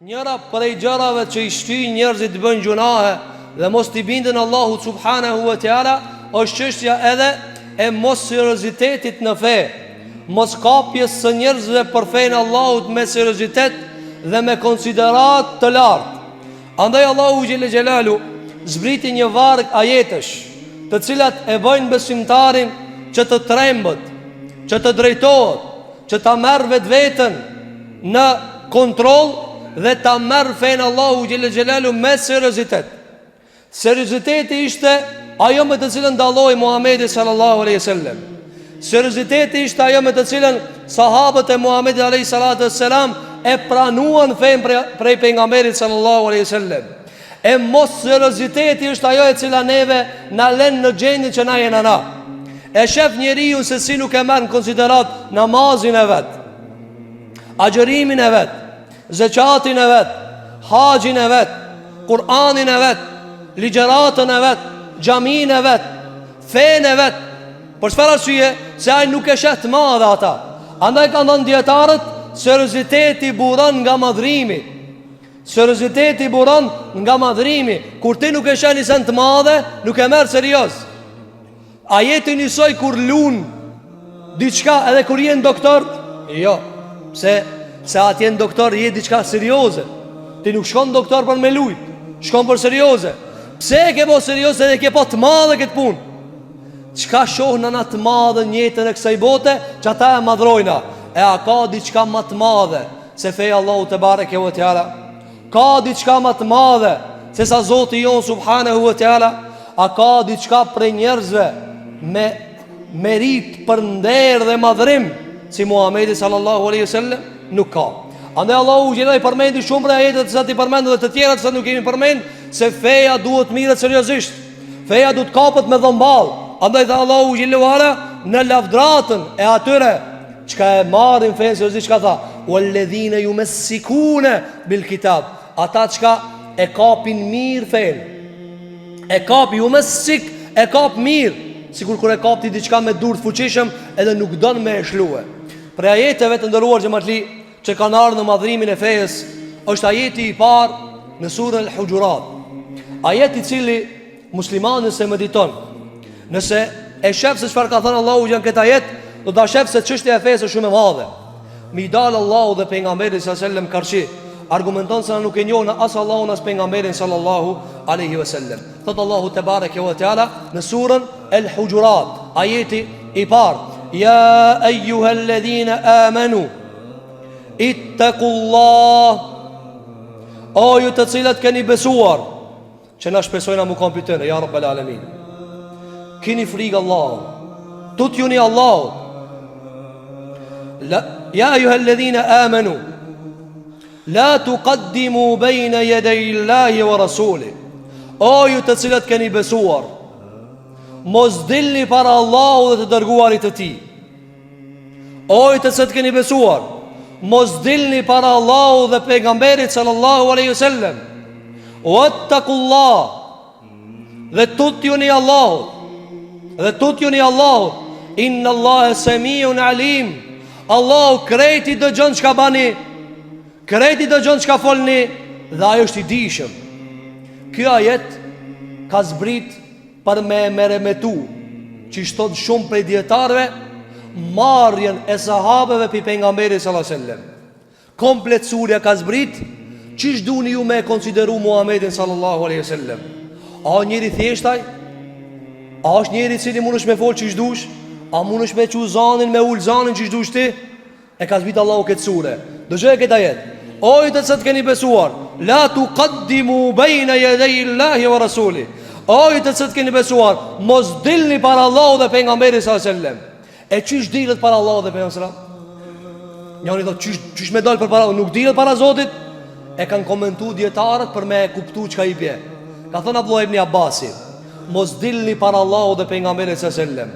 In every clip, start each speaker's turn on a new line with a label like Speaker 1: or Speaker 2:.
Speaker 1: Njëra prej gjërave që i shtyjnë njerëzit të bëjnë gjunahe dhe mos t'i bindën Allahu subhanahu wa ta'ala është çështja edhe e mos seriozitetit në fe, mos kapjes së njerëzve për fenë Allahut me seriozitet dhe me konsiderat të lartë. Andaj Allahu xhelle xhelalu zbriti një varg ajetësh, të cilat e bëjnë besimtarin që të trembët, që të drejtohet, që ta merr vetveten në kontroll dhe ta merr fenë Allahu xhelle xhelalu me seriozitet. Serioziteti ishte ajo me të cilën dalloi Muhamedi sallallahu alaihi wasallam. Serioziteti ishte ajo me të cilën sahabët e Muhamedit alayhi salatu wassalam e pranuan fenë prej pejgamberit sallallahu alaihi wasallam. E mos serioziteti është ajo e cila neve na lën në gjendje që na jena na. E shef njeriu se si nuk e merr në konsiderat namazin e vet, agjërimin e vet, zekatin e vet, haxhin e vet, Kur'anin e vet, ligjëratën e vet, xhamin e vet, fenë e vet. Për çfarë arsye? Se ai nuk e sheh të madhe ata. Andaj kanë thënë dietarët, serioziteti buron nga madhrimi. Serioziteti buron nga madhrimi. Kur ti nuk e sheh nisën të madhe, nuk e merr serioz. Ajeti njësoj kur lun diçka edhe kur jenë doktor, jo, se atje në doktor je diçka serioze. Ti nuk shkon doktor për me lujt, shkon për serioze. Pse e ke po serioze dhe ke po të madhe këtë pun? Qka shohë në në të madhe njëtën e kësaj bote, që ata e madhrojna? E a ka diçka më të madhe se feja Allahu te bareke ve teala? Ka diçka më të madhe se sa Zoti jon subhanahu wa taala? A ka diçka për njerëzve me merit për nder dhe madhrim si Muhamedi sallallahu alaihi wasallam? Nuk ka. Andaj Allahu gjithaj përmendi shumë për ajetet që ti përmend dhe të tjera që nuk kemi përmend, se feja duhet mirët seriozisht. Feja duhet kapët me dhëmball. Andaj tha Allahu gjithëvala në lavdratën e atyre çka e marrin fenë seriozisht, çka tha? Walladhina yumassikuna bil kitab. Ata çka e kapin mirë fenë. E kap yumassik, e kap mirë. Sikur kur e kapti diçka me dur të fuqishëm edhe nuk don me e shlue. Për ajeteve të ndëruar xhamatli që kanë ardhur në madhrimin e fejes, është ajeti i parë në surën Al-Hujurat. Ajeti i cili muslimani se mediton, nëse e shef se çfarë ka thënë Allahu në këtë ajet, do ta shef se çështja e fesë është shumë e madhe. Mi dal Allahu dhe pejgamberi sallallahu alaihi wasallam karshi, argumenton se nuk e njohën as Allahun as pejgamberin sallallahu alaihi wasallam. Thot Allahu te bareke ve teala në surën Al-Hujurat, ajeti i parë: Ya ayyuhalladhina amanu ittaqullah. O ju të cilët keni besuar, që na shpresojna mu kompitene, ja rabbel alamin, kini frikë Allah, tutjuni Allah. Ya ayyuhalladhina amanu la tuqaddimu bayna yaday Allahi wa rasulih. O ju të cilët keni besuar, mos dilni para Allahut dhe të dërguarit të tij. O ju të cilët keni besuar, mos dilni para Allahut dhe pejgamberit sallallahu alaihi wasallam. Wattaqullah, dhe tutjuni Allahut, dhe tutjuni Allahut. Inna Allaha samiun alim. Allahu krejti dëgjon çka bani, krejti dëgjon çka folni, dhe ai është i dijshëm. Ky ajet ka zbrit për me meremetu, që shtot shumë prej dietarëve, marrjen e sahabeve pi pejgamberit sallallahu alaihi wasallam. Komplet surja ka zbrit, çish duni ju me konsideru Muhamedit sallallahu alaihi wasallam? A njëri thjeshtaj? A është njëri i cili mundesh me fol çish dush? A mundesh me çu zanin, me ul zanin çish dush ti? E ka zbrit Allahu këtë sure. Dëgjoj këtë ajet. O ju të cilët keni besuar, la tuqaddimu bayna yaday Allahi wa rasulih. O ju të cilët keni besuar, mos dilni para Allahut dhe pejgamberit sallallahu alaihi wasallam. E çish dilet para Allahut dhe pejgamberit sallallahu alaihi wasallam? Njëri thotë çish me dal për para, nuk dilet para Zotit. E kanë komentuar dietarët për me kuptuar çka i bie. Ka thënë Abdullah ibn Abbasi, mos dilni para Allahut dhe pejgamberit sallallahu alaihi wasallam.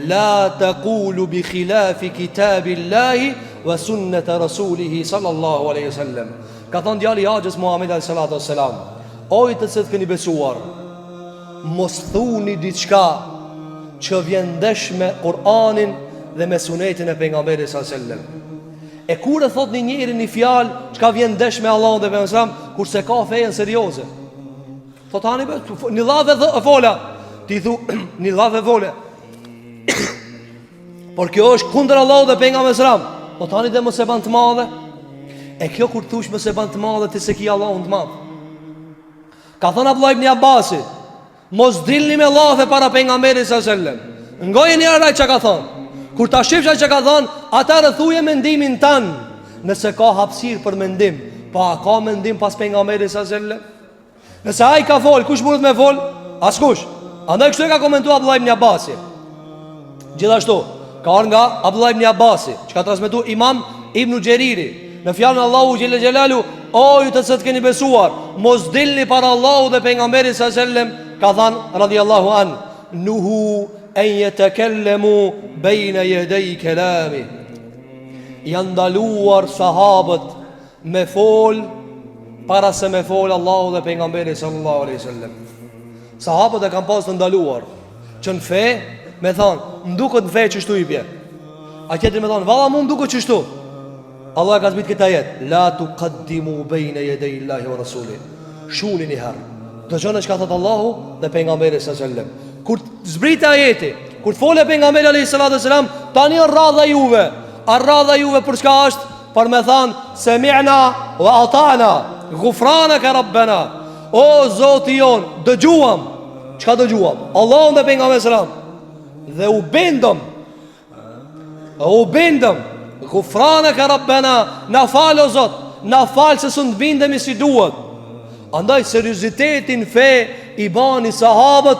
Speaker 1: La taqulu bi khilafi kitabillahi wa sunnati rasulih sallallahu alaihi wasallam. Ka thënë djali i Haxhës Muhamedi alayhi salatu wassalam, o ju të cilët keni besuar, mos thuni diçka që vjen ndesh me Kur'anin dhe me sunetin e pejgamberit sallallahu alaihi wasallam. E kur e thot një njeri një fjalë çka vjen ndesh me Allahun dhe pejgamberin, kurse ka fejen serioze. Thot tani një llave fola. Ti thu një llave vole. Por kjo është kundër Allahut dhe pejgamberit. Po tani dhe mos e ban të madhe. E kjo kur thush mos e ban të madhe ti se ki Allahun të madh. Ka thënë Abdullah ibn Abbasi, mos dilni me llafe para pejgamberit sallallahu alajhi wasallam. Ngojeni ara çka ka thënë. Kur ta shifsh çka ka thënë, atëherë thuje mendimin tan, nëse ka hapësirë për mendim. Pa ka mendim pas pejgamberit sallallahu alajhi wasallam? Nëse ai ka fol, kush mund me fol? Askush. Andaj kështu e ka komentuar Abdullah ibn Abbasi. Gjithashtu ka ardhur nga Abdullah ibn Abbasi, që ka transmetuar Imam Ibn Gjeriri në fjalën Allahu xhelle xhelalu, o ju të cilët keni besuar, mos dilni para Allahut dhe pejgamberit sallallahu alajhi wasallam, ka thënë radhiyallahu an, nuhu an yatakallemu bayna yaday kalami. Janë ndaluar sahabët me fol para se me fol Allahu dhe pejgamberi sallallahu alaihi wasallam. Sahabët e kanë pas të ndaluar që në fe me thonë, më duket në fe çështu i bie. A tjetër me thonë, valla mu më duket çështu. Allah ka zbrit këtë ajet, la tuqaddimu bayna yaday Allahi wa rasuli. Shuni një herë. Dëgjoni çka thot Allahu dhe pejgamberi sallallahu alaihi wasallam. Kur zbrit ajeti, kur fole pejgamberi alayhi salatu wasalam, tani rradha juve. Rradha juve për çka është? Për me thanë, semi'na wa ata'na, ghufranaka rabbana. O Zoti jon, dëgjuam. Çka dëgjuam? Allahun dhe pejgamberin sallam. Dhe u bindëm. Ghufranaka rabbana, na fal o Zot, na fal se s'u bindemi si duhet. Andaj seriozitetin fe i bani sahabe,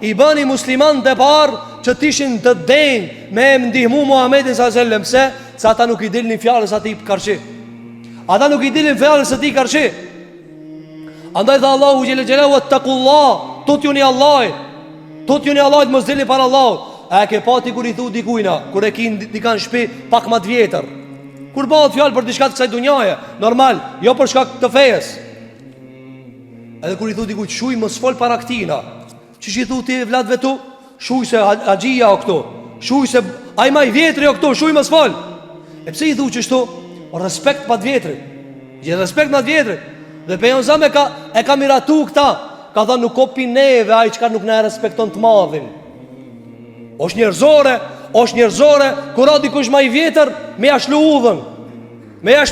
Speaker 1: i bani musliman të parë që t'ishin të denjë me ndihmu Muhammedin sallallahu alaihi wasallam, se ata nuk i dilnin fjalës ati karshi. Ata nuk i dilnin fjalës ati karshi. Andaj tha Allahu xhelle xhelalu wattaqullah, tutjuni Allahit. Tutjuni Allahit, mos dilni para Allahut. A ke pati kur i thu dikujna, kur e kin dikan shtëpi pak më të vjetër, kur bëhet fjalë për diçka të kësaj dunjaje, normal, jo për shkak të fejes. Edhe kur i thu dikujt, shuj mos fol para këtina. Çish i thu ti vlatëve tu? Shuj se haxhia o këtu. Shuj se ai më i vjetri o këtu, shuj mos fol. E pse i thu kështu? Respekt pa të vjetrit. Je respekt me të vjetrit. Dhe pejgamberi e ka miratu këta. Ka thënë nuk kopi neve ai çka nuk na respekton të madhin. Është njerëzore, kur a dikush më i vjetër, me jashtë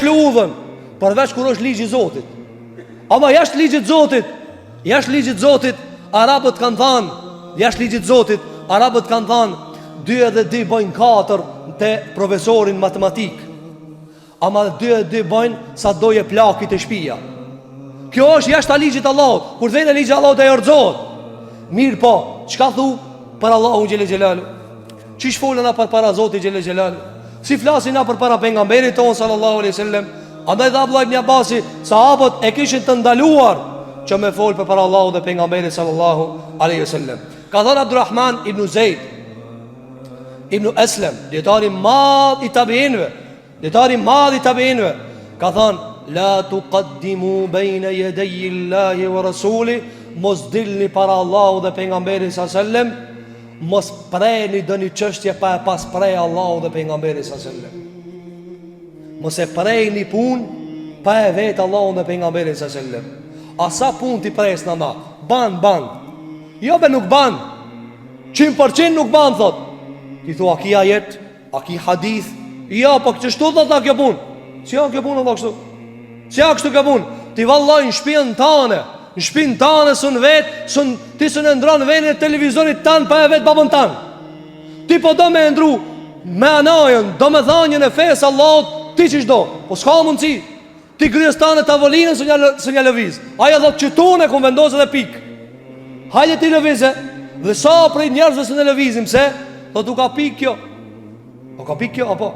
Speaker 1: udhën. Përveç kur është ligji i Zotit. Ama jashtë ligjit Zotit, arabët kanë thënë, dy edhe dy bëjnë 4 te profesorin matematik. Ama dy edhe dy bëjnë sa doje plakit e shtëpia. Kjo është jashtë ligjit Allahut. Kur vjen ligji i Allahut e orxohet. Mirë po, çka thu për Allahun xhelle xhelalu? Çish folën për para Zotit xhelle xhelalu? Si flasin për para pejgamberit ton sallallahu alaihi wasallam? Andaj dha Abdullah ibn Abbasi, sahabët e kishin të ndaluar që me fol për para Allahut dhe pejgamberit sallallahu alaihi wasallam. Ka thënë Abdurrahman ibn Zeid ibn Aslam, dietari madh i tabiinëve, ka thënë, la tuqaddimu bayna yaday Allahi wa rasuli, mos dilni para Allahut dhe pejgamberit sallallahu alaihi wasallam, mos preni doni çështje pa pas prej Allahut dhe pejgamberit sallallahu alaihi wasallam. Mos e prejni pun pa e vetë Allahun dhe pejgamberin sallallahu alaihi wasallam. Asa pun ti pres në ma, ban. Jo be nuk ban, 100% nuk ban, thot. Ti thua, a ki ajet, a ki hadith. Ja, po kështu thot a kjo pun. Si ja kjo pun Allah kështu? Si ja kështu kjo pun? Ti vallaj në shpinë tane, sën vetë, ti sën e ndronë venë e televizionit tanë pa e vetë babën tanë. Ti po do me ndru me anajën, do me dhanjën e fesë Allahut, ti që shdo, po s'ka mundësi. Ti kryes tane tavolinën së një lëviz. Aja dhëtë që tune ku vendosë dhe pik. Hajde ti lëvize. Dhe sa prej njerëzve së në lëvizim, se do t'u ka pik kjo. O ka pik kjo, apo?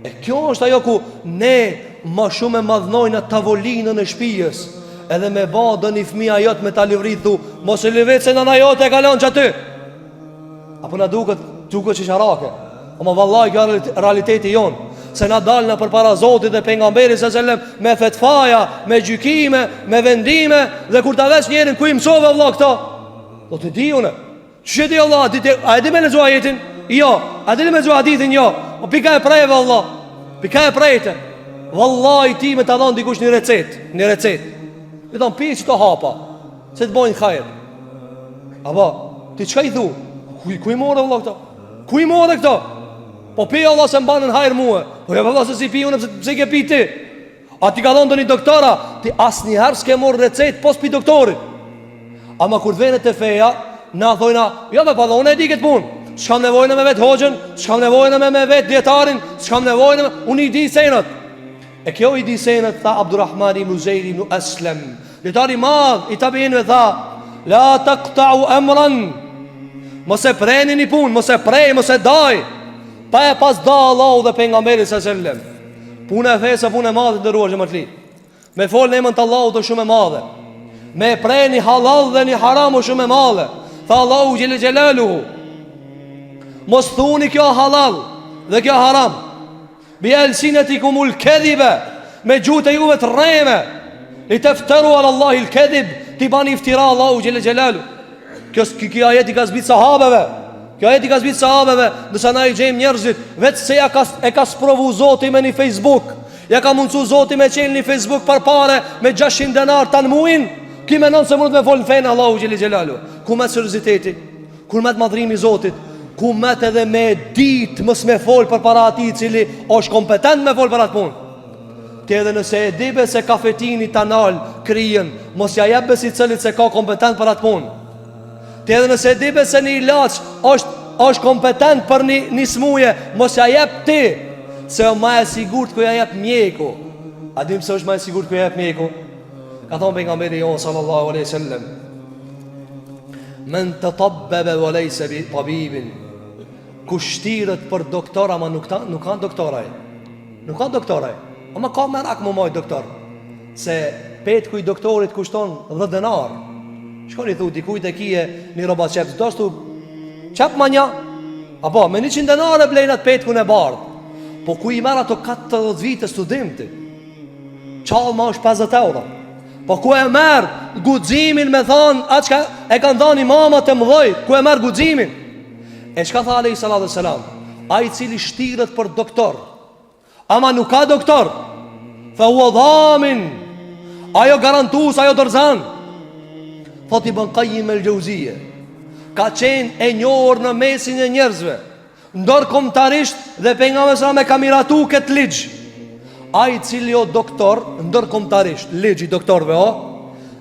Speaker 1: E kjo është ajo ku ne ma shumë e madhnojnë tavolinën e shpijës, edhe me ba dë një fëmija jotë me ta livrit, thu, mos e livrit se në na jote e kalon që aty. Apo na duket që sharake. Ama vallaj kjo realiteti jonë, se na dalë në përpara Zotit dhe pejgamberit sallallahu alaihi wasallam me fetfaja, me gjykime, me vendime, dhe kur ta vesh njerin ku i mësove Allah këto, do të di unë. Ç'e di Allah, a e di me lexuar ajetin? Jo. A di me lexuar hadithin? Jo. O pika e preve Allah. Pika e prejte. Wallahi ti me të adhon dikush një recet. I thonë pi që të hapa, se të bojnë kajrë. Apo, ti qka i thu? Ku i more vëllah këta? Ku i more këta? Po pi Allah se mbanën hajrë muë. Po ja vëllah se si pi unë, pëse ke pi ti? A ti ka thonë të një doktora, ti asë njëherë s'ke morë recet pos pi doktorit. Ama kur të venet e feja, na thojna, jo me pa dhe unë e di këtë punë. S'kam nevojnë me vetë hoxën, s'kam nevojnë me vetë djetarin, s'kam nevojnë me... Unë i di senët. E kjo i di senët, tha Abdurrahman ibn Zejri ibn Aslem. Djetari madh, i tabiinve tha, la taqta'u amran. Mos e preni një punë, mos e prej, mos e daj. Pa e pas da Allahu dhe pejgamberi s.a.s. Punë e fesë, punë e madhe të ndëruar xhamatli. Me fol në emën të Allahut është shumë e madhe. Me prej një halal dhe një haram është shumë e madhe. Tha Allahu xhelle xhelaluhu, mos thuni kjo halal dhe kjo haram bi alsinatikumul kadhiba, me gjuhët e juve të rreme, li tefteru ala Allahi il kadhib, ti bani iftira Allahu xhelle xhelalu. Kjo ajeti ka zbit sahabeve. Kjo ajeti ka zbit sahabeve. Nësa na i gjejmë njerëzit vetë se e ka sprovu Zoti me një Facebook, ja ka mundsu Zoti me qenë një Facebook par pare me 600 denar tanë muin. Ki menon se mund me folë në fejnë Allahu xhelle xhelalu. Ku me serioziteti, ku me të madhrimi Zotit, ku me të edhe me dit mës me folë për para ati cili është kompetent me folë për atë punë. Ti edhe nëse e dibe se kafetini të nalë kryen, mos ja jep besi cëlit se ka kompetent për atë punë. Ti edhe nëse e dibe se një ilaç është kompetent për një smuje, mos ja jep ti, se o ma e sigurt ku ja jep mjeku. A dim se është ma e sigurt ku ja jep mjeku? Ka thonë pejgamberi jonë sallallahu aleyhi sallam, men të tabbebe vëlejse bi tabibin, ku shtirët për doktor, ama nuk kanë doktoraj. Nuk kanë doktoraj, ama ka merak më mojt doktor. Se petë kuj doktorit kushton 10 denar. Shkoni thu, dikujt e kije një roba qepës, do shtu qep ma nja, apo me 100 denar e blejnat petë kun e bardh. Po ku i merë ato 40 vite studimti, qalë ma është 50 euro. Po ku e merë guximin me thonë, atë që e kanë dhani mamat e mëdhoj, ku e merë guximin? E shka tha alejhi salatu selam, a i cili shtirët për doktor, ama nuk ka doktor, fa hua dhamin, ajo garantus, ajo dërzan. Thot Ibn Qayyim el-Jauziyje, ka qenë e njohur në mesin e njerëzve, ndërkombëtarisht, dhe pejgamberi sa me ka miratu këtë ligj. Ai cili o doktor, ndërkombëtarisht, ligji doktorëve o,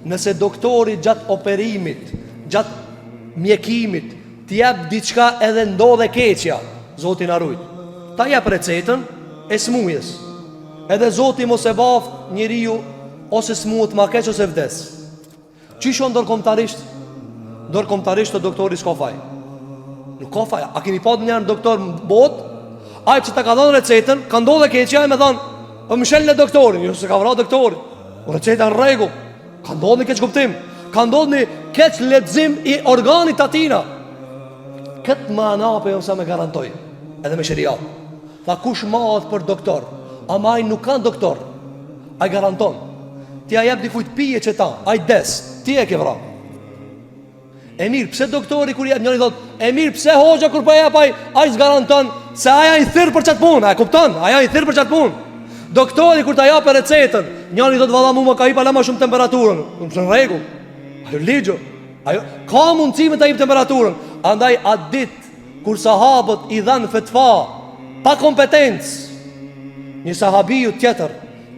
Speaker 1: nëse doktori gjatë operimit, gjatë mjekimit, t'i jep diçka edhe ndodhe keqja, Zoti na rujt, ta jep recetën e smujës. Edhe Zoti mos e baft njeriu ose smuhet ma keq ose vdes. Qisho ndërkombëtarisht? Ndërkombëtarisht të doktori s'ka faj. Nuk ka faj. A keni pa një doktor në botë? Ai që ta ka dhënë recetën, ka ndodhe keqja e me thonë, po më shel në doktorin, jo se ka vra doktorin. Receta në rregull. Ka ndodhur keq kuptim, ka ndodhur keq lexim i organit atina. Këtë më anape jo sa me garantoj, edhe me sheria. Tha kush mahet për doktor, ama ai nuk kanë doktor, ai garanton. Ti a jep dikujt pije që ta, ai des, ti e ke vra. E mirë, pse doktori kur jep, njëri thot, e mirë, pse hoxha kur po jep ai zgaranton se ai i thirr për çat punë, a kupton? Ai i thirr për çat punë. Doktori kur ta jap recetën, njëri thot valla mua ka hip ala më shumë temperaturën. Në rregull. Ajo ligjo. Ajo ka mundësi me ta jep temperaturën. Andaj atë ditë kur sahabët i dhanë fetva pa kompetencë, një sahabiu tjetër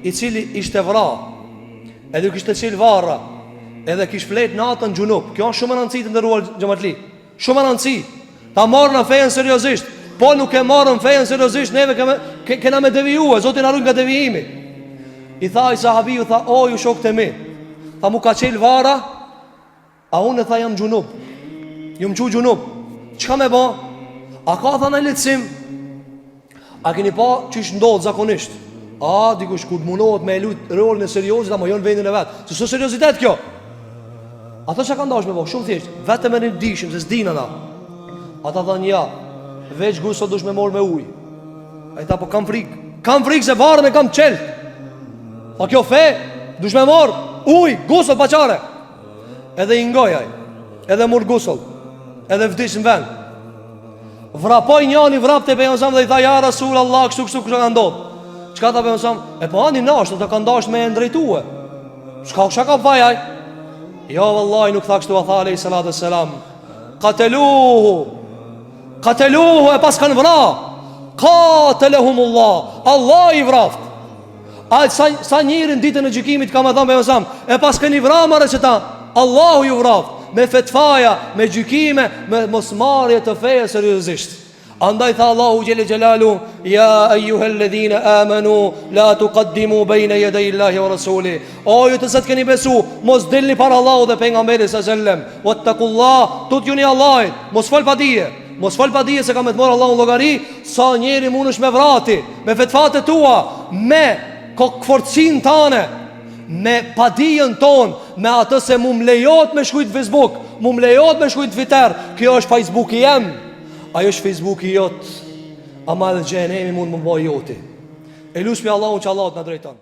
Speaker 1: i cili ishte vra, edhe kishte qelë varra, edhe kish flet natën xhunub. Kjo është shumë e rëndësishme të ndëruar xhamatli. Shumë e rëndësishme. Ta marrë në fejen seriozisht. Po nuk e marrën fejen seriozisht, neve kena me devijue, Zoti na ruaj nga devijimi. I tha i sahabiu, tha, o ju shokët e mi, tha mu ka qelë vara, a unë tha jam xhunub. Ju më qu xhunub. Çka me ba? A ka tha në lehtësim? A keni pa çish ndodh zakonisht? A dikush kur mundohet me lut rolin e seriozit, ama jo në vendin e vet. Se so seriozitet kjo. Ato që ka ndash me bo, shumë thjesht, vetëm e një dishim, se s'dina na. Ata dhanë ja, veç guso dush me morë me uj. A i ta po kam frikë se varën e kam qelë. Pa kjo fe, dush me morë uj, guso paqare. Edhe i ngojaj, edhe mur guso, edhe vdish në vend. Vrapoj njani vrap të pejgamberit dhe i tha ja Rasul Allah, kështu ka ndodhë. Çka ta bëjmë sam? E po ani nash, të ka ndash me e ndrejtue. Çka ka fajaj? Jo vallahi nuk tha kështu, tha alayhi salatu wassalam. Qataluhu e pas kanë vra. Qatalahumullah. Allah i vraft. A sa njërin ditën e gjykimit ka më thënë me sam, e pas keni vra marrë që ta, Allahu ju vraft. Me fetfaja, me gjykime, me mosmarrje të feje seriozisht. Andaj tha Allahu xhelle xhelalu, ja ayyuhalladhina amanu la tuqaddimu bayna yaday Allahi wa rasuli. O ju të zot keni besu, mos dilni para Allahut dhe pejgamberit sallallahu alaihi wasallam. Wattaqullah, tutjuni Allahit, mos fal pa dije. Mos fal pa dije se ka me të marrë Allahu llogari sa njeri mundesh me vrati, me fetfatë tua, me kokforcin tane, me padijen ton, me atë se mu mlejot me shkujt Facebook, mu mlejot me shkujt Twitter. Kjo është Facebook i jem, ajo është Facebook i jot. Ama dhe gjenemi mund më bëj joti. E lusmi Allahun që Allah të në drejton.